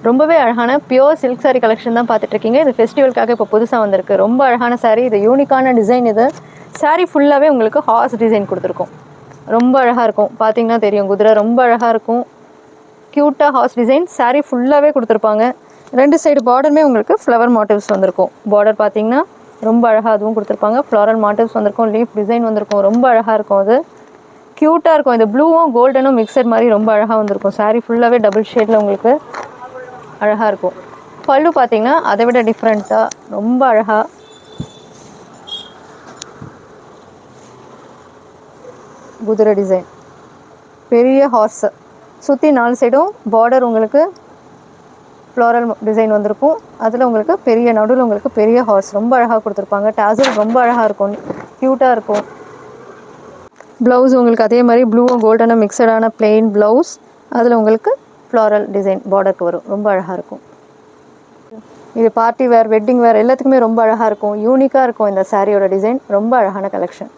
ரொம்பவே அழகான pure silk sari collection தான் பார்த்துட்ருக்கீங்க. இது ஃபெஸ்டிவலுக்காக இப்போ புதுசாக வந்திருக்கு. ரொம்ப அழகான சாரீ. இது யூனிக்கான டிசைன். இது சாரீ ஃபுல்லாகவே உங்களுக்கு ஹார்ஸ் டிசைன் கொடுத்துருக்கோம். ரொம்ப அழகாக இருக்கும். பார்த்தீங்கன்னா தெரியும், குதிரை ரொம்ப அழகாக இருக்கும். க்யூட்டாக ஹார்ஸ் டிசைன் சாரீ ஃபுல்லாகவே கொடுத்துருப்பாங்க. 2 சைடு பார்டருமே உங்களுக்கு ஃப்ளவர் மாட்டிவ்ஸ் வந்திருக்கும். பார்டர் பார்த்தீங்கன்னா ரொம்ப அழகாக அதுவும் கொடுத்துருப்பாங்க. ஃப்ளாரல் மாட்டிவ்ஸ் வந்திருக்கும். லீஃப் டிசைன் வந்திருக்கும். ரொம்ப அழகாக இருக்கும். அது க்யூட்டாக இருக்கும். இந்த ப்ளூவும் கோல்டனும் மிக்சர் மாதிரி ரொம்ப அழகாக வந்திருக்கும். சாரீ ஃபுல்லாகவே டபுள் ஷேடில் உங்களுக்கு அழகாக இருக்கும். பல்லு பார்த்தீங்கன்னா அதை விட டிஃப்ரெண்ட்டாக ரொம்ப அழகாக குதிரை டிசைன், பெரிய ஹார்ஸு சுற்றி 4 சைடும் பார்டர் உங்களுக்கு ஃப்ளாரல் டிசைன் வந்திருக்கும். அதில் உங்களுக்கு பெரிய நடுவில் உங்களுக்கு பெரிய ஹார்ஸ் ரொம்ப அழகாக கொடுத்துருப்பாங்க. டாசல் ரொம்ப அழகாக இருக்கும். க்யூட்டாக இருக்கும். ப்ளவுஸ் உங்களுக்கு அதே மாதிரி ப்ளூவும் கோல்டனும் மிக்சடான பிளெயின் ப்ளவுஸ். அதில் உங்களுக்கு ஃப்ளாரல் டிசைன் பார்டருக்கு வரும். ரொம்ப அழகாக இருக்கும். இது பார்ட்டி வேர், வெட்டிங் வேர் எல்லாத்துக்குமே ரொம்ப அழகாக இருக்கும். யூனிக்காக இருக்கும் இந்த சாரியோட டிசைன். ரொம்ப அழகான கலெக்ஷன்.